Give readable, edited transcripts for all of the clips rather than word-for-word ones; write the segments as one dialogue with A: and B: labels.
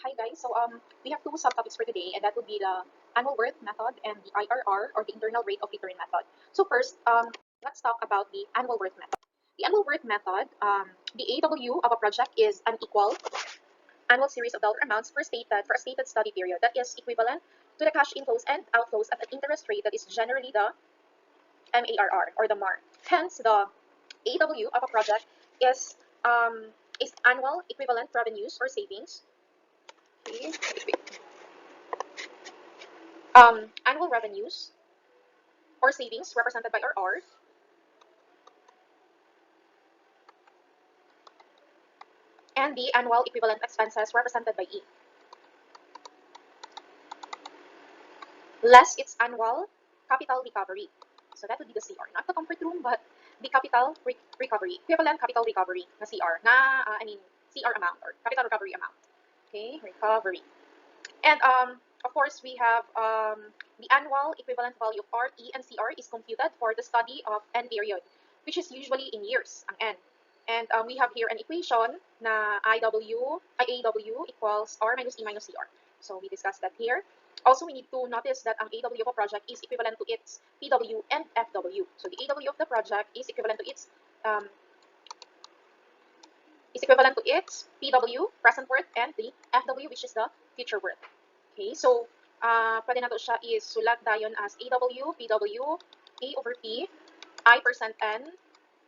A: Hi guys. We have two subtopics for today, and that would be the annual growth method and the IRR, or the internal rate of return method. So first, let's talk about the annual growth method. The annual growth method, the AW of a project is an equal annual series of dollar amounts for a stated study period that is equivalent to the cash inflows and outflows at an interest rate that is generally the MARR, or the MAR. Hence, the AW of a project is annual equivalent revenues or savings. Okay. Annual revenues or savings represented by R, and the annual equivalent expenses represented by E, less its annual capital recovery. So that would be the CR, not the comfort room, but the capital recovery, equivalent capital recovery na CR, CR amount, or capital recovery amount. Okay, recovery. And of course, we have the annual equivalent value of R, E, and CR is computed for the study of N period, which is usually in years, ang N. And we have here an equation na AW equals R minus E minus CR. So we discussed that here. Also, we need to notice that ang AW of a project is equivalent to its PW and FW. So the AW of the project is equivalent to its PW, present worth, and the FW, which is the future worth. Okay, so pwede na to siya is sulat dayon as AW, PW, A over P, I percent N,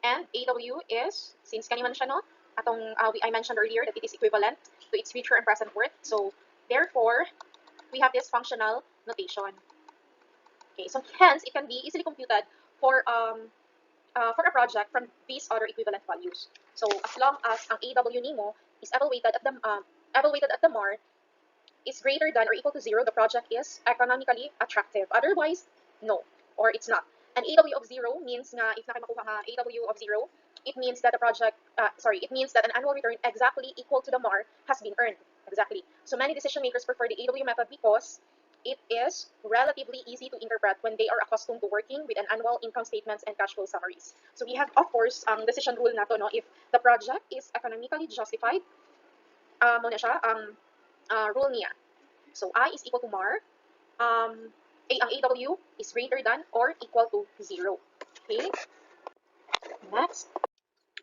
A: and AW is, since kanina siya, no, I mentioned earlier that it is equivalent to its future and present worth. So therefore, we have this functional notation. Okay, so hence it can be easily computed for a project from these other equivalent values. So as long as ang AW nimo is evaluated at the MAR is greater than or equal to 0, the project is economically attractive. Otherwise, no, or it's not. An AW of 0 means nga, if nakimakuha nga AW of 0, it means that it means that an annual return exactly equal to the MAR has been earned. Exactly. So many decision makers prefer the AW method because it is relatively easy to interpret when they are accustomed to working with an annual income statements and cash flow summaries. So we have, of course, decision rule na to, no? If the project is economically justified, mo na siya, rule niya. So I is equal to MAR. Ang AW is greater than or equal to 0. Okay. Next.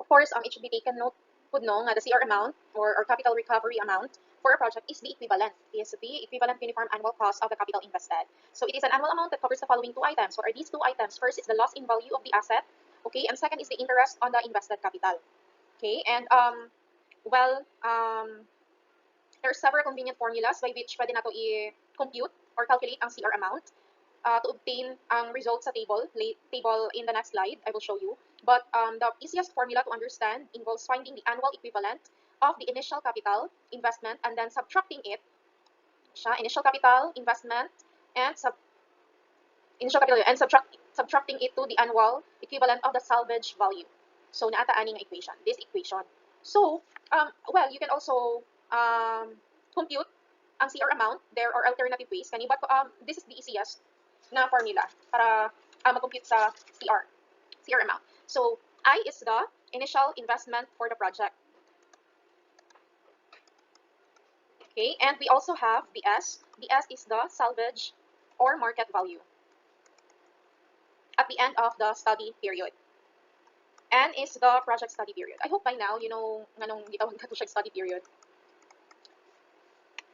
A: Of course, it should be taken note nga the CR amount or capital recovery amount for a project is the equivalent. Is the equivalent uniform annual cost of the capital invested. So it is an annual amount that covers the following two items. What are these two items? First is the loss in value of the asset. Okay, and second is the interest on the invested capital. Okay, and there are several convenient formulas by which pwede na to i-compute or calculate ang CR amount to obtain ang results sa table in the next slide. I will show you. But the easiest formula to understand involves finding the annual equivalent of the initial capital investment and then subtracting it, initial capital investment and subtracting it to the annual equivalent of the salvage value. So naata ani nga equation, this equation. So you can also compute ang CR amount. There are alternative ways kani, but this is the easiest na formula para mag-compute sa CR amount. So I is the initial investment for the project. Okay, and we also have the S. The S is the salvage or market value at the end of the study period. N is the project study period. I hope by now you know nganong gitawag ka to siya study period.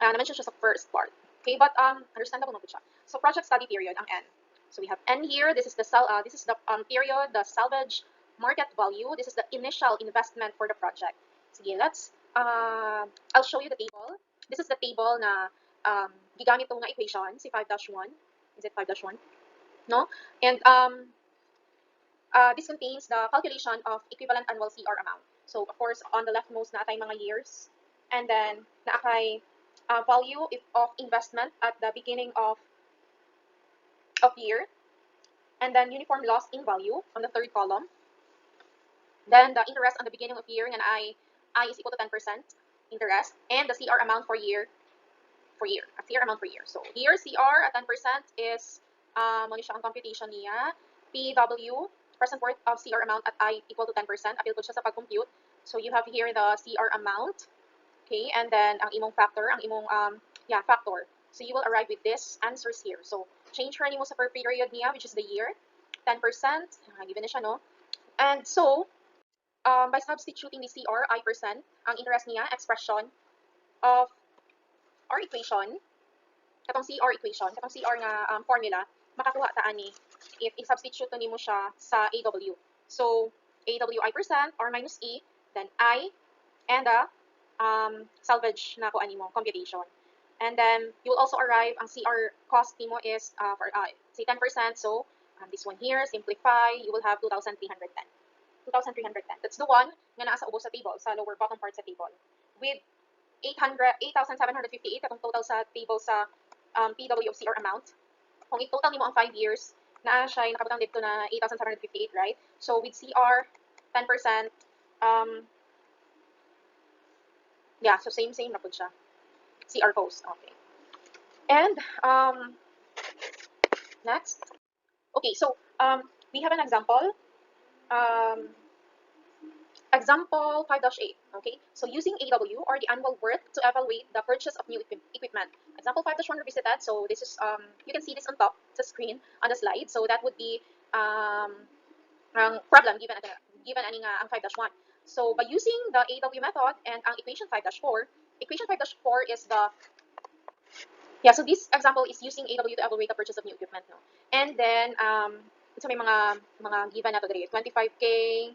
A: Na-mention siya sa first part. Okay, but understandable na po siya. So project study period ang N. So we have N here. This is the period, the salvage market value. This is the initial investment for the project. Sige, let's I'll show you the table. This is the table na gigamit tong nga equation, si 5-1. Is it 5-1? No? And this contains the calculation of equivalent annual CR amount. So of course, on the leftmost na atay mga years, and then naakay value of investment at the beginning of year, and then uniform loss in value on the third column. Then the interest on the beginning of year, and I is equal to 10% interest, and the CR amount for year. A CR amount for year. So here CR at 10% is mali siya ang computation niya. PW, present worth of CR amount at I equal to 10%. Apil po siya sa pag-compute. So you have here the CR amount. Okay, and then ang imong factor, ang imong factor. So you will arrive with this answers here. So change her nimo sa per period niya, which is the year, 10%, given na siya, no? And so by substituting the CR, I%, ang interest niya, expression of our equation, katong CR equation, katong CR nga formula, makakuha ta ani if i-substitute nimo siya sa AW. So AW I%, R minus E, then I, and the salvage na ko animo computation. And then you will also arrive ang CR cost nimo is for say 10%. So this one here, simplify, you will have 2,310. 2,310. That's the one nga naa sa ubos sa table, sa lower bottom part sa table. With 8,758 katong total sa table sa PW of CR amount. Kung i-total nimo ang 5 years, naa siya nakabutang dito na 8,758, right? So with CR 10%, yeah, so same na po siya. CR cost, okay. And next, okay, so we have an example. Example 5-8, okay? So using AW or the annual worth to evaluate the purchase of new equipment. Example 5-1 revisited. So this is, you can see this on top, the screen on the slide. So that would be ang problem given ani nga ang 5-1. So by using the AW method and ang equation 5-4 is the, yeah, so this example is using AW to evaluate the purchase of new equipment, no? And then so may mga given na to diri, 25K.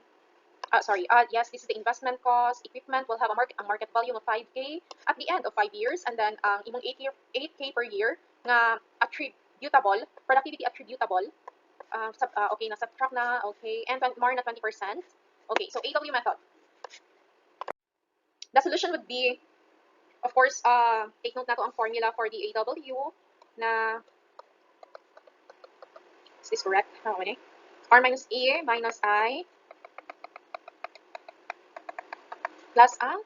A: Yes, this is the investment cost. Equipment will have a market value of 5K at the end of 5 years, and then imong 8K per year nga attributable, productivity attributable. Okay, na subtract na, okay, and more na 20%. Okay, so AW method. The solution would be, of course, take note na to ang formula for the AW na, is this correct? R minus E minus I plus ang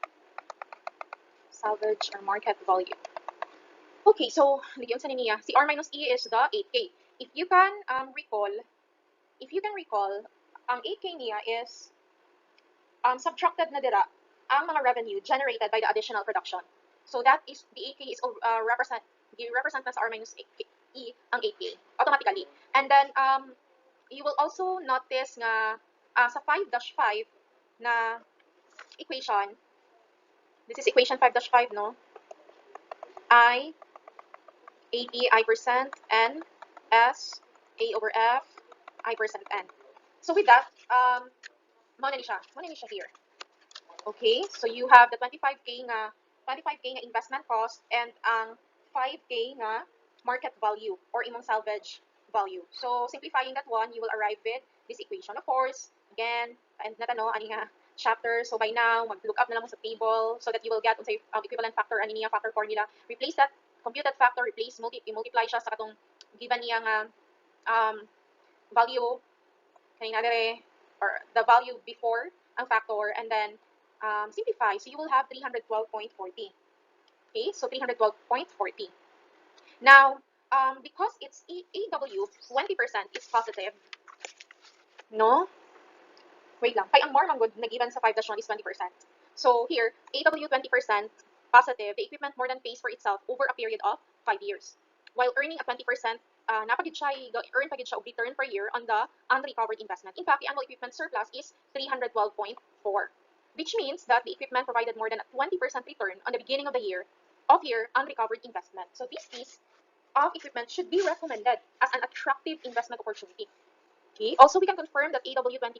A: salvage or market value. Okay, so nagyon sa niya, si R minus E is the 8K. If you can recall, ang 8K niya is subtracted na dira ang mga revenue generated by the additional production. So that is, the 8K is represent na sa R minus E ang 8K automatically. And then you will also notice nga sa 5-5 na equation, this is equation 5-5, no? I, 80, I%, N, S, A over F, I% N. So with that, mo na ni siya here. Okay, so you have the 25K nga investment cost and ang 5K nga market value or imong salvage value. So simplifying that one, you will arrive with this equation. Of course, again, and natano ani nga chapter. So by now, mag-look up na lang mo sa table so that you will get unsay equivalent factor ani niya factor formula. Replace that computed factor, multiply siya sa katong given niya nga value kanina dire, or the value before ang factor, and then simplify. So you will have 312.40. Okay, so 312.40. Now, because it's AW 20% is positive, no? Wait lang, kay ang more man good na given sa 5-1 is 20%. So here, AW 20% positive, the equipment more than pays for itself over a period of 5 years. While earning a 20%, napagid siya earn pagid siya og return per year on the unrecovered investment. In fact, the annual equipment surplus is 312.4, which means that the equipment provided more than a 20% return on the beginning of your unrecovered investment. So this piece of equipment should be recommended as an attractive investment opportunity. Okay. Also, we can confirm that AW 20%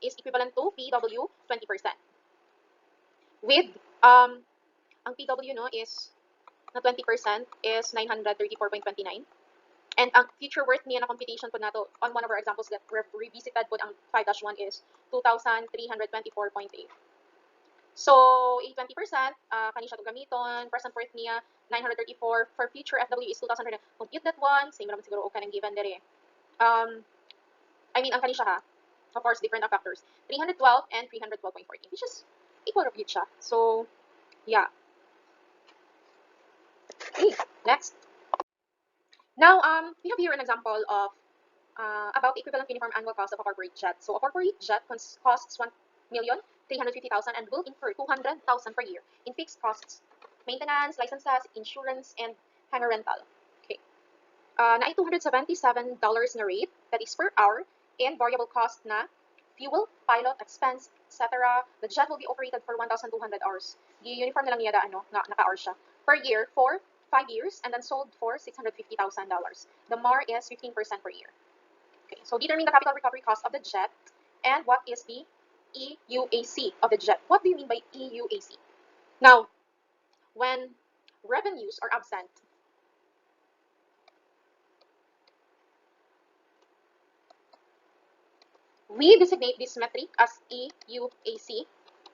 A: is equivalent to PW 20%. With ang PW no is na 20% is 934.29. And ang future worth niya na computation po nato on one of our examples that revisited po ang 5-1 is 2,324.8. So, 20%, kani siya to gamiton, present worth niya 934, for future FW is 2,000. Compute that one, same naman siguro o kanang given dere. Ang kani siya ha, of course, different factors, 312 and 312.40, which is equal of siya. So, yeah. Okay, next. Now, we have here an example of about the equivalent uniform annual cost of a corporate jet. So, a corporate jet costs 1 million 350,000 and will incur 200,000 per year in fixed costs, maintenance, licenses, insurance, and hangar rental. Okay. Na $277 na rate, that is per hour, and variable cost na fuel, pilot, expense, etc. The jet will be operated for 1,200 hours. Di uniform na lang niya naka-hours siya. Per year for 5 years and then sold for $650,000. The MAR is 15% per year. Okay, so determine the capital recovery cost of the jet and what is the EUAC of the jet. What do you mean by EUAC? Now, when revenues are absent, we designate this metric as EUAC.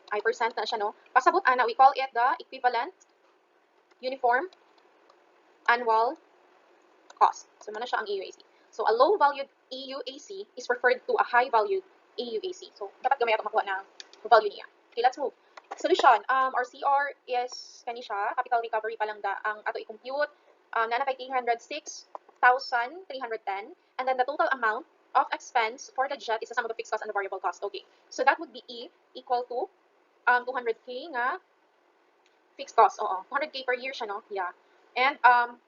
A: Ay percent na siya, no? Pasabot ana, we call it the equivalent uniform annual cost. So, mana siya ang EUAC. So, a low-valued EUAC is referred to a high-valued EUAC. So, dapat gamay ato makuha na value niya. Okay, let's move. Solution. Our CR is kani siya, capital recovery pa lang da ang ato i-compute. Nanatay 306,310. And then the total amount of expense for the jet is the sum of the fixed cost and the variable cost. Okay. So, that would be E equal to 200K nga fixed cost. Oo. 200K per year siya, no? Yeah. And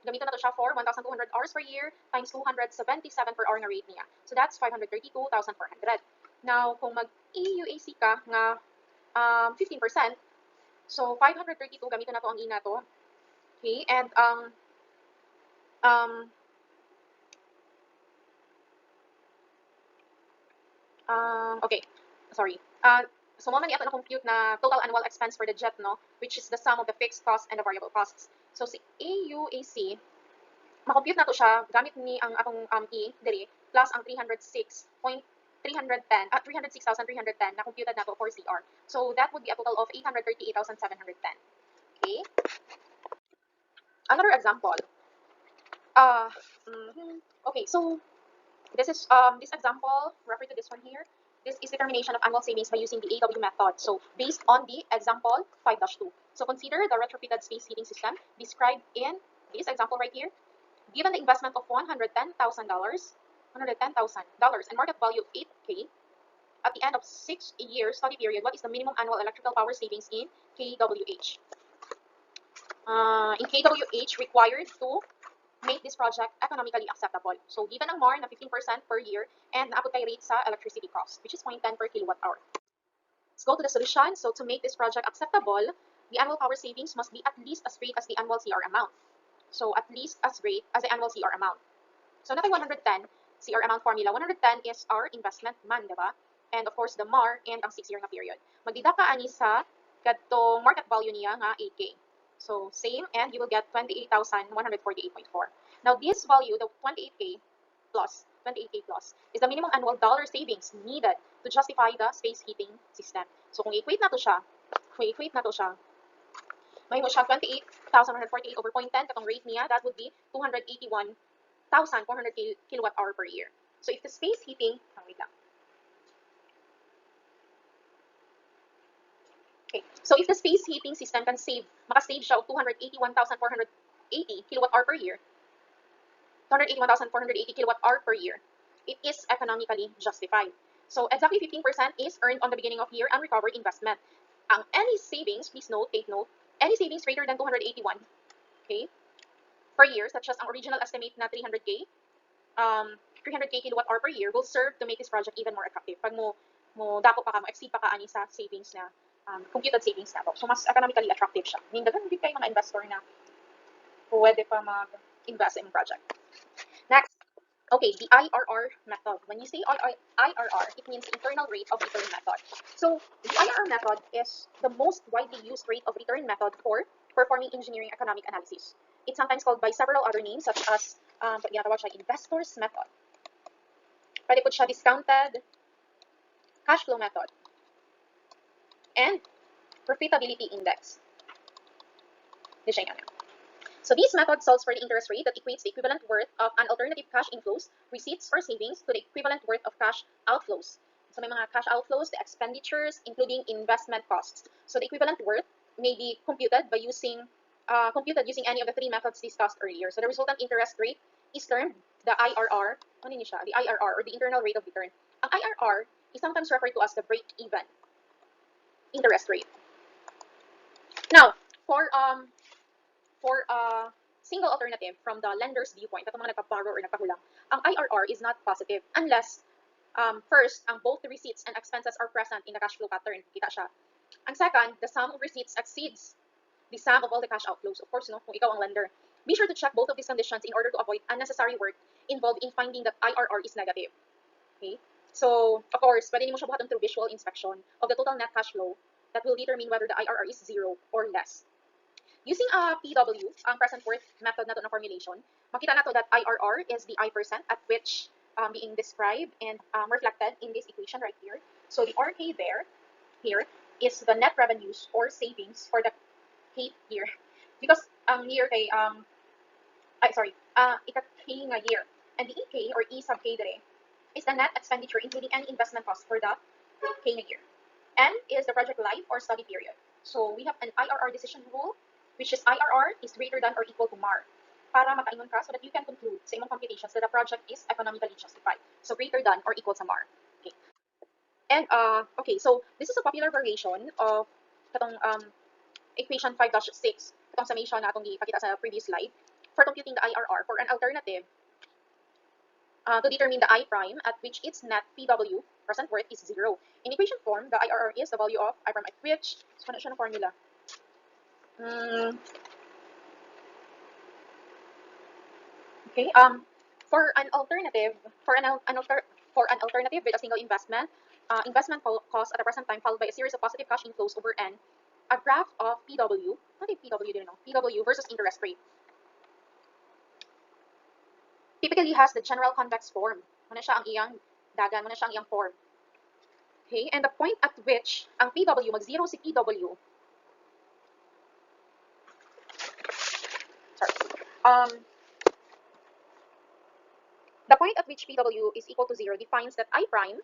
A: gamiton na to siya for 1,200 hours per year times 277 per hour na rate niya. So that's 532,400. Now, kung mag-EUAC ka nga 15%, so 532 gamiton na to ang ina to. Okay, and okay, sorry. So mo man ato na compute na total annual expense for the jet, no, which is the sum of the fixed costs and the variable costs. So si EUAC, ma-compute na to siya gamit ni ang atong E diri plus ang 306,310 na computed na to for CR. So that would be a total of 838,710. Okay. Another example. Okay, so this is this example, refer to this one here. This is determination of annual savings by using the AW method. So based on the example 5-2. So consider the retrofitted space heating system described in this example right here. Given the investment of $110,000 and market value of 8K, at the end of 6 years study period, what is the minimum annual electrical power savings in kWh? In kWh required to make this project economically acceptable. So given ang MAR na 15% per year and naabot kay rate sa electricity cost, which is 0.10 per kilowatt hour. Let's go to the solution. So to make this project acceptable, the annual power savings must be at least as great as the annual CR amount. So at least as great as the annual CR amount. So natay 110 CR amount formula. 110 is our investment man, diba? And of course the MAR and ang 6-year na period. Magdidaka ani sa kadtong market value niya nga 8K. So same, and you will get 28,148.4. Now this value, the 28K plus is the minimum annual dollar savings needed to justify the space heating system. So kung i-equate na to siya, may mo siya 28,148 over 0.10 katong rate niya, that would be 281,400 kilowatt hour per year. So if the space heating, wait lang. Okay. So if the space heating system can maka-save siya of 281,480 kilowatt hour per year, 281,480 kilowatt hour per year, it is economically justified. So exactly 15% is earned on the beginning of year and recovered investment. Any savings, please note, take note, any savings greater than 281, okay, per year, such as ang original estimate na 300K kilowatt hour per year, will serve to make this project even more attractive. Pag mo dako pa ka, exceed pa ka ani sa savings na computed savings na to. So mas economically attractive siya. Meaning dagan hindi kayo mga investor na pwede pa mag-invest in project. Next, okay, the IRR method. When you say IRR, it means internal rate of return method. So the IRR method is the most widely used rate of return method for performing engineering economic analysis. It's sometimes called by several other names such as ginatawag siya investors method. Pwede po siya discounted cash flow method and profitability index. So this method solves for the interest rate that equates the equivalent worth of an alternative cash inflows, receipts, or savings to the equivalent worth of cash outflows. So may mga cash outflows, the expenditures, including investment costs. So the equivalent worth may be computed by using any of the 3 methods discussed earlier. So the resultant interest rate is termed the IRR. Ano yun siya? The IRR, or the internal rate of return. Ang IRR is sometimes referred to as the break-even. interest rate. Now, for a single alternative from the lender's viewpoint, at mga nagpa-borrow or nagpahulang, ang IRR is not positive unless first, ang both the receipts and expenses are present in the cash flow pattern. Kita siya. Ang second, the sum of receipts exceeds the sum of all the cash outflows. Of course, no, kung ikaw ang lender. Be sure to check both of these conditions in order to avoid unnecessary work involved in finding that IRR is negative. Okay? So, of course, pwede mo siya buhaton through visual inspection of the total net cash flow that will determine whether the IRR is 0 or less. Using a PW, ang present worth method na to na formulation, makita na to that IRR is the I% at which being described and reflected in this equation right here. So the RK here is the net revenues or savings for the K year. Because year kay ika-K nga year. And the EK or E sub K dire is the net expenditure including any investment cost for the K nga year. N is the project life or study period. So we have an IRR decision rule, which is IRR is greater than or equal to MAR. Para makaingon ka so that you can conclude sa imong computations that the project is economically justified. So greater than or equal to MAR. Okay. And okay, so this is a popular variation of katong equation 5-6, katong summation na atong ipakita sa previous slide for computing the IRR for an alternative to determine the I prime at which its net PW present worth is 0. In equation form, the IRR is the value of I prime at which so ano siya na formula. Okay. For an alternative with a single investment, investment cost at the present time followed by a series of positive cash inflows over N, a graph of PW, not a PW din no, PW versus interest rate. Typically has the general convex form. Muna siya ang iyang dagan, muna siya ang iyang form. Okay, and the point at which ang PW mag-zero si PW. Sorry. The point at which PW is equal to 0 defines I prime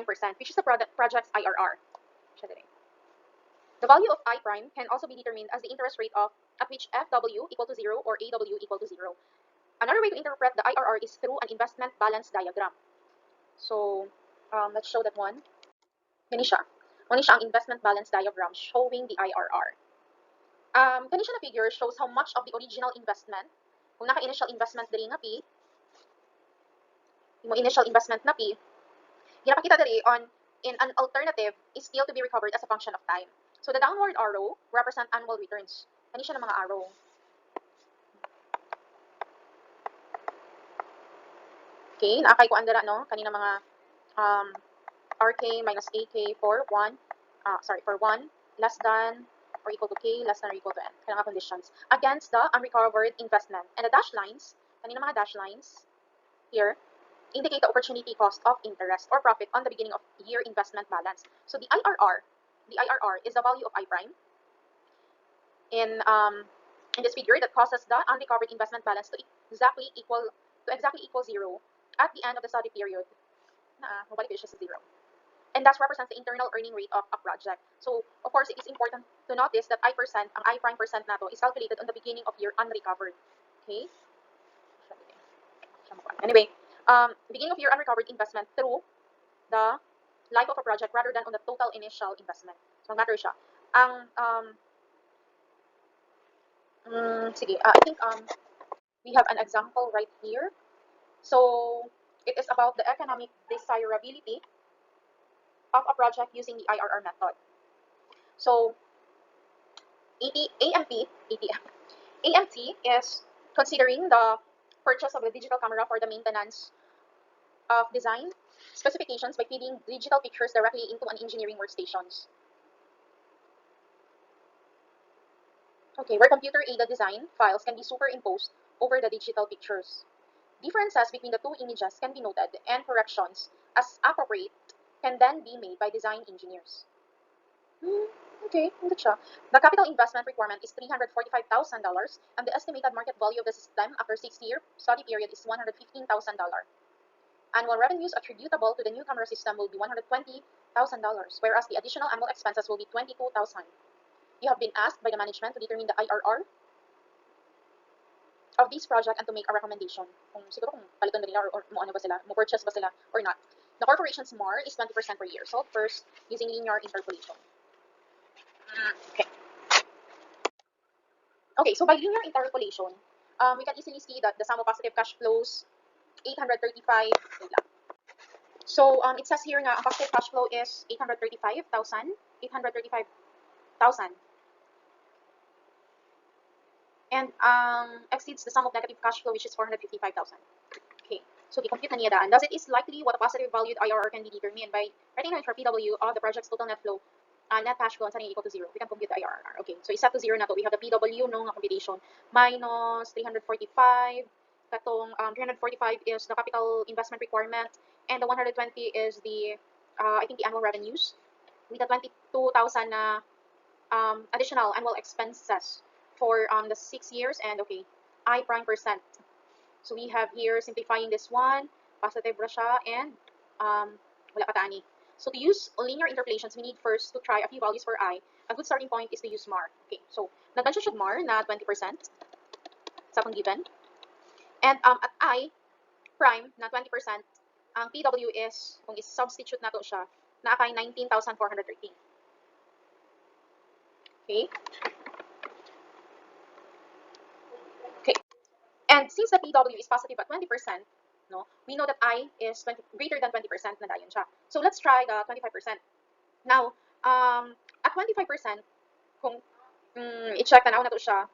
A: percent, which is the project's IRR. The value of I prime can also be determined as the interest rate at which FW equal to 0 or AW equal to 0. Another way to interpret the IRR is through an investment balance diagram. So let's show that one. Gani siya ang investment balance diagram showing the IRR. Gani siya na figure shows how much of the original investment, kung naka-initial investment diri nga P, initial investment na P, ginapakita diri in an alternative is still to be recovered as a function of time. So the downward arrow represent annual returns. Kani siya ng mga arrow. Okay, naakay ko andara no kanina mga RK minus AK for 1 less than or equal to K less than or equal to N. Kanang conditions against the unrecovered investment. And the dash lines, kanina mga dash lines here indicate the opportunity cost of interest or profit on the beginning of year investment balance. So the IRR is the value of I prime in this figure that causes the unrecovered investment balance to exactly equal 0 at the end of the study period. Mabalik siya sa 0. And thus represents the internal earning rate of a project. So of course it is important to notice that ang I prime percent nato is calculated on the beginning of year unrecovered. Okay? Anyway, beginning of year unrecovered investment through the life of a project rather than on the total initial investment. So matter siya. Ang sige, I think we have an example right here. So it is about the economic desirability of a project using the IRR method. So AMT is considering the purchase of a digital camera for the maintenance of design specifications by feeding digital pictures directly into an engineering workstations. Okay, where computer-aided design files can be superimposed over the digital pictures. Differences between the two images can be noted and corrections as appropriate can then be made by design engineers. Okay, the capital investment requirement is $345,000 and the estimated market value of the system after 6-year study period is $115,000. Annual revenues attributable to the new camera system will be $120,000, whereas the additional annual expenses will be $22,000. You have been asked by the management to determine the IRR of this project and to make a recommendation. Kung siguro kung palitan ba nila or mo ano ba sila, mo purchase ba sila or not. The corporation's MAR is 20% per year. So first, using linear interpolation. Okay. Okay, so by linear interpolation, we can easily see that the sum of positive cash flows, 835. Wait lang. So it says here nga, ang positive cash flow is 835,000. 835,000. And exceeds the sum of negative cash flow, which is 455,000. Okay, so the compute na niya daan. Thus, it is likely what a positive valued IRR can be determined by writing down for PW of the project's total net flow, net cash flow, and setting equal to 0. We can compute the IRR. Okay, so it's set to 0 na to. We have the PW, no, computation, minus 345. Katong 345 is the capital investment requirement, and the 120 is the, I think, the annual revenues, with the 22,000 additional annual expenses for the 6 years, and okay, I prime percent. So we have here, simplifying this one, positive ra siya, and wala pa tani. So to use linear interpolations, we need first to try a few values for I. A good starting point is to use MAR. Okay, so nag-mention siya MAR na 20% sa akong given. And at I prime na 20%, ang PW is, kung is-substitute na to siya, na akay 19,413. Okay? And since the PW is positive at 20%, no, we know that I is greater than 20% na dayon siya. So let's try the 25%. Now, at 25%, kung i-check na to siya,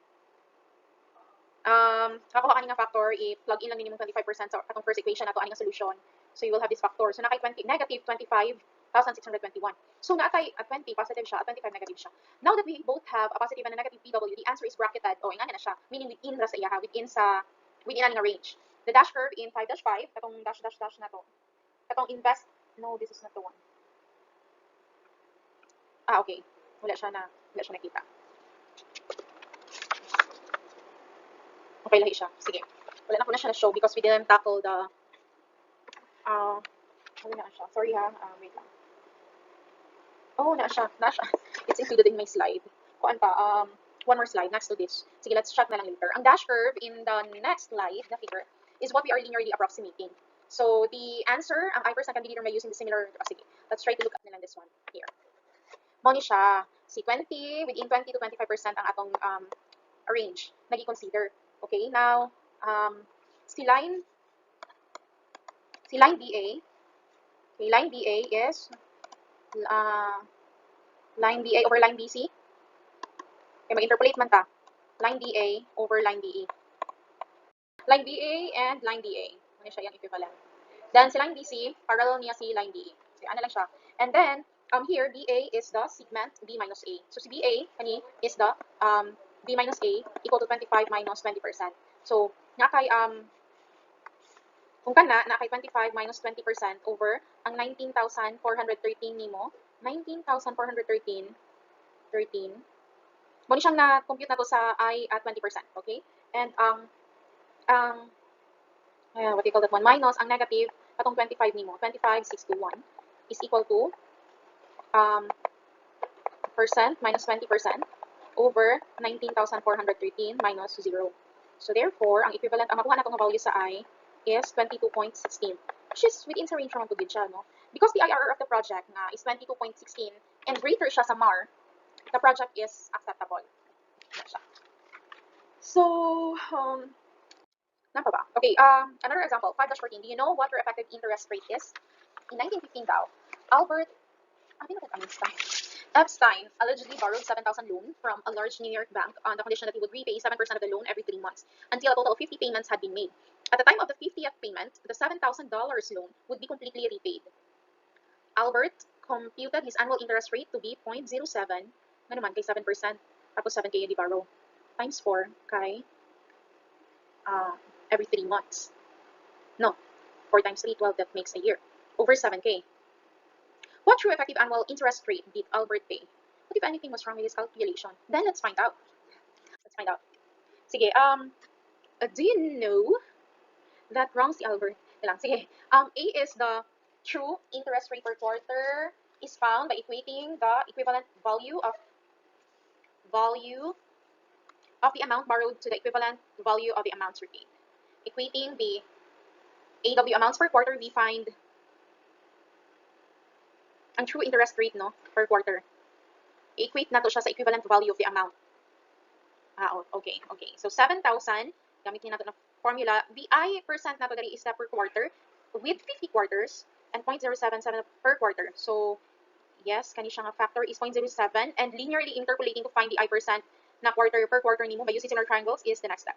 A: kakuha ka nga factor, i-plug in lang minimum 25% sa atong first equation na to, nga solution. So you will have this factor. So nakay negative 25,621. So naatay at 20, positive siya, at 25, negative siya. Now that we both have a positive and a negative PW, the answer is bracketed, o nga na siya, meaning within ra sa iya, within a range. The dash curve in 5-5, katong dash na to. Katong invest, no, this is not the one. Okay. Wala siya nakita. Okay, lahi siya. Sige. Wala na ko na siya na-show because we didn't tackle the, wala na siya. Sorry ha, wait lang. Oh, na siya. It's included in my slide. Kuan pa, one more slide next to this. Sige, let's check na lang later. Ang dash curve in the next slide, the figure, is what we are linearly approximating. So the answer, ang I% can be determined by using the similar, sige, let's try to look at na lang this one here. Moni siya, si 20, within 20 to 25% ang atong range na i-consider. Okay, now, si line BA, okay, line BA is, line BA over line BC. Okay, mag-interpolate man ta. Line BA over line BE. Line BA and line DA. Ano siya yung equivalent. Then, si line BC, parallel niya si line DE. So, ano lang siya. And then, here, BA is the segment B minus A. So, si BA, kani, is the B minus A equal to 25 minus 20%. So, nakay, kung nakay 25 minus 20% over ang 19,413 nimo, 19,413, muna siyang na-compute na to sa I at 20%, okay? And what do you call that one? Minus ang negative, atong 25 nimo, 25,621 is equal to percent minus 20% over 19,413 minus 0. So therefore, ang equivalent, ang makuha na itong value sa I is 22.16, which is within sa range naman to siya, no? Because the IRR of the project na is 22.16 and greater siya sa MAR, the project is acceptable. So, pa ba? Okay, another example, 5-14. Do you know what your effective interest rate is? In 1915 daw, Albert, Epstein allegedly borrowed 7,000 loan from a large New York bank on the condition that he would repay 7% of the loan every 3 months until a total of 50 payments had been made. At the time of the 50th payment, the $7,000 loan would be completely repaid. Albert computed his annual interest rate to be 0.07, na naman kay 7%, tapos 7K yung di-borrow, times 4 kay every 3 months. No, 4 times 3, 12, that makes a year. Over 7K. What true effective annual interest rate did Albert pay? What if anything was wrong with his calculation? Then let's find out. Sige, do you know that wrong si Albert? Sige, A is the true interest rate per quarter is found by equating the equivalent value of the amount borrowed to the equivalent value of the amounts repaid. Equating the AW amounts per quarter, we find ang true interest rate, no, per quarter. I-equate na to siya sa equivalent value of the amount. Okay. So 7,000, gamitin nato na formula. VI percent na to dali is per quarter with 50 quarters and 0.077 per quarter. So yes, kani siya nga factor is 0.07 and linearly interpolating to find the I percent na quarter per quarter nimo by using similar triangles is the next step.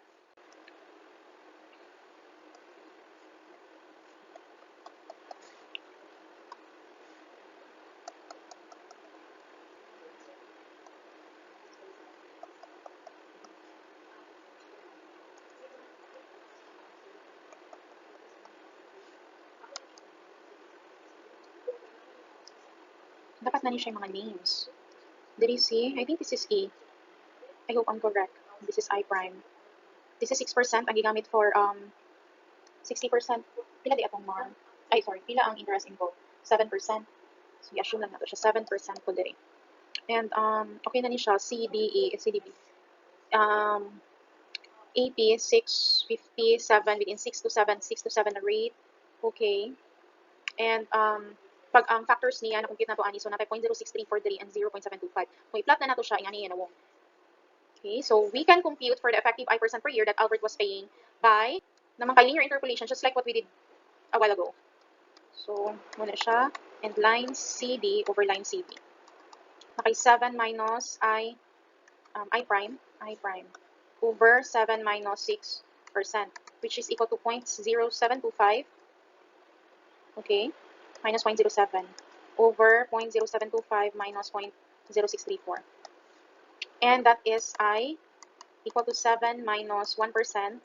A: Dapat na ni siya yung mga names. Did you see? I think this is A. I hope I'm correct. This is I prime. This is 6% ang gigamit for 60%. Pila di atong mar? Ay, sorry. Pila ang interest involved? 7%. So, i-assume lang nato siya. 7% po diri. And okay na ni siya. CDB. AP 657 within 6 to 7 na rate. Okay. And pag ang factors niya na-compute na to ani, so natay 0.0634 and 0.725. Kung i-plot na nato siya, ingani yan awong. Okay, so we can compute for the effective I percent per year that Albert was paying by naman kay linear interpolation, just like what we did a while ago. So, muna siya, and line CD over line CD. Nakay 7 minus I prime over 7 minus 6%, which is equal to 0.0725. Okay, minus 0.07 over 0.0725 minus 0.0634. And that is I equal to 7 minus 1%, 0.025.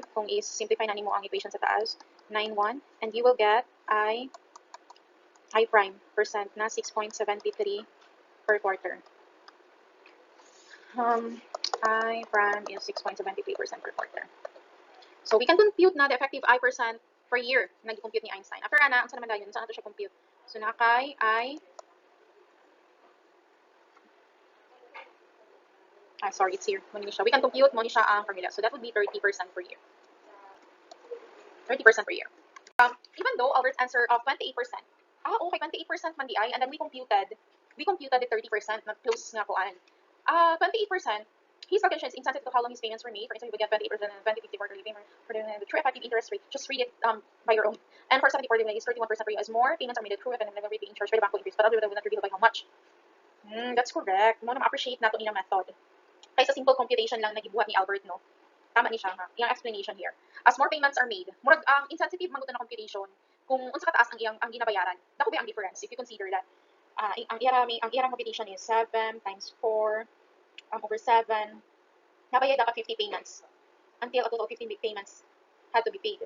A: Kung is simplify na nimo ang equation sa taas, 91. And you will get I prime percent na 6.73 per quarter. I prime is 6.73% per quarter. So we can compute na the effective I percent per year na gi-compute ni Einstein. After ana, ang saan naman dayon? Saan nato siya compute? So nakay sorry, it's here. We can compute mo ni siya ang formula. So that would be 30% per year. 30% per year. Even though Albert's answer of 28%. Okay, 28% man di ay, and then we computed the 30% na close nga ko an. 28%, his calculation is insensitive to how long his payments were made. For instance, you would get 28% and 20/50 quarterly payment for the true effective interest rate. Just read it by your own. And for 70 quarterly is 31% per year. As more payments are made, the true effective rate being charged by the bank will increase, but Albert would not reveal by how much. That's correct. Mo na ma-appreciate nato ina method. Kaysa simple computation lang na gibuhat ni Albert, no? Tama ni siya nga. Yung explanation here. As more payments are made, murag insensitive man na computation kung unsa kataas ang ginabayaran. Dako ba ang difference if you consider that ang iyang computation is 7 times 4 over 7. Nabayad dapat 50 payments until a total of 15 payments had to be paid.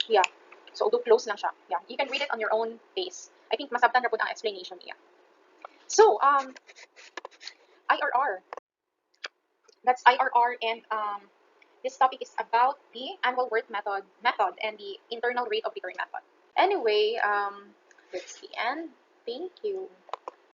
A: Yeah. So do close lang siya. Yeah, you can read it on your own pace. I think masabtan ra pud ang explanation niya. So IRR. That's IRR, and this topic is about the annual worth method and the internal rate of return method. Anyway, that's the end. Thank you.